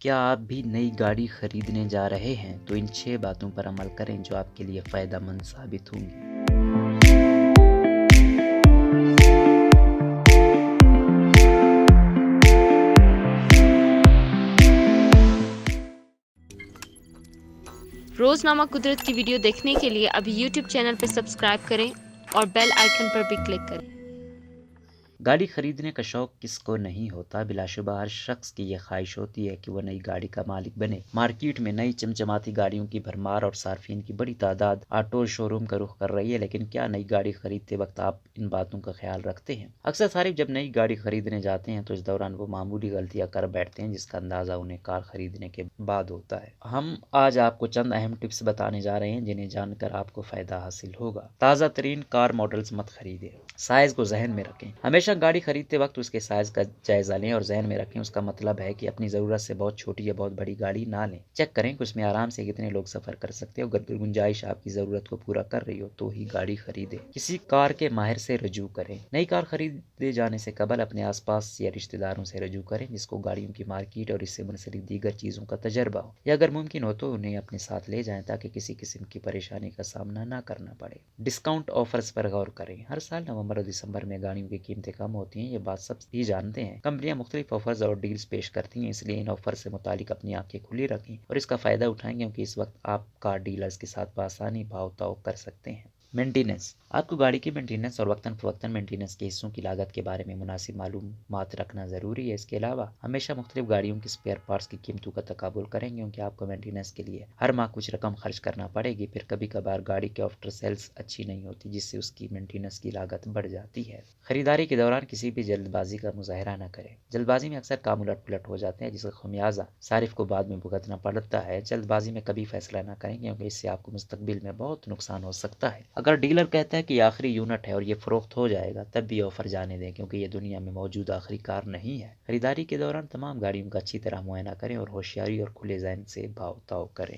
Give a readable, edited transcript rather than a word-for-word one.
کیا آپ بھی نئی گاڑی خریدنے جا رہے ہیں تو ان 6 باتوں پر عمل کریں جو آپ کے لیے فائدہ مند ثابت ہوں گی۔ روزنامہ قدرت کی ویڈیو دیکھنے کے لیے ابھی یوٹیوب چینل پر سبسکرائب کریں اور بیل آئیکن پر بھی کلک کریں۔ گاڑی خریدنے کا شوق کس کو نہیں ہوتا؟ بلا شبہ ہر شخص کی یہ خواہش ہوتی ہے کہ وہ نئی گاڑی کا مالک بنے۔ مارکیٹ میں نئی چمچماتی گاڑیوں کی بھرمار اور صارفین کی بڑی تعداد آٹو شو روم کا رخ کر رہی ہے، لیکن کیا نئی گاڑی خریدتے وقت آپ ان باتوں کا خیال رکھتے ہیں؟ اکثر صارف جب نئی گاڑی خریدنے جاتے ہیں تو اس دوران وہ معمولی غلطیاں کر بیٹھتے ہیں جس کا اندازہ انہیں کار خریدنے کے بعد ہوتا ہے۔ ہم آج آپ کو چند اہم ٹپس بتانے جا رہے ہیں جنہیں جان کر آپ کو فائدہ حاصل ہوگا۔ تازہ ترین کار ماڈلز مت خریدیں۔ سائز کو ذہن میں رکھیں۔ ہمیشہ گاڑی خریدتے وقت اس کے سائز کا جائزہ لیں اور ذہن میں رکھیں اس کا مطلب ہے کہ اپنی ضرورت سے بہت چھوٹی یا بہت بڑی گاڑی نہ لیں۔ چیک کریں کہ اس میں آرام سے کتنے لوگ سفر کر سکتے ہیں، اگر گنجائش آپ کی ضرورت کو پورا کر رہی ہو تو ہی گاڑی خریدیں۔ کسی کار کے ماہر سے رجوع کریں۔ نئی کار خریدے جانے سے قبل اپنے آس پاس یا رشتہ داروں سے رجوع کریں جس کو گاڑیوں کی مارکیٹ اور اس سے منسلک دیگر چیزوں کا تجربہ ہو، یا اگر ممکن ہو تو انہیں اپنے ساتھ لے جائیں تاکہ کسی قسم کی پریشانی کا سامنا نہ کرنا پڑے۔ ڈسکاؤنٹ آفرز پر غور کریں۔ ہر سال نومبر اور دسمبر میں گاڑیوں کی قیمتیں کم ہوتی ہیں، یہ بات سب بھی جانتے ہیں۔ کمپنیاں مختلف آفرز اور ڈیلز پیش کرتی ہیں، اس لیے ان آفر سے متعلق اپنی آنکھیں کھلی رکھیں اور اس کا فائدہ اٹھائیں کیونکہ اس وقت آپ کار ڈیلرز کے ساتھ بآسانی بھاؤ تاؤ کر سکتے ہیں۔ مینٹیننس۔ آپ کو گاڑی کی مینٹیننس اور وقتاً فوقتاً مینٹیننس کے حصوں کی لاگت کے بارے میں مناسب معلومات رکھنا ضروری ہے۔ اس کے علاوہ ہمیشہ مختلف گاڑیوں کی اسپیئر پارٹس کی قیمتوں کا تقابل کریں کیونکہ آپ کو مینٹیننس کے لیے ہر ماہ کچھ رقم خرچ کرنا پڑے گی، پھر کبھی کبھار گاڑی کے آفٹر سیلز اچھی نہیں ہوتی جس سے اس کی مینٹیننس کی لاگت بڑھ جاتی ہے۔ خریداری کے دوران کسی بھی جلد بازی کا مظاہرہ نہ کریں۔ جلد بازی میں اکثر کام الٹ پلٹ ہو جاتے ہیں جس کا خمیازہ صارف کو بعد میں بھگتنا پڑتا ہے۔ جلد بازی میں کبھی فیصلہ نہ کریں کیونکہ اس سے آپ کو مستقبل میں بہت نقصان ہو سکتا ہے۔ اگر ڈیلر کہتا ہے کہ یہ آخری یونٹ ہے اور یہ فروخت ہو جائے گا تب بھی آفر جانے دیں کیونکہ یہ دنیا میں موجود آخری کار نہیں ہے۔ خریداری کے دوران تمام گاڑیوں کا اچھی طرح معائنہ کریں اور ہوشیاری اور کھلے ذہن سے بھاؤ تاؤ کریں۔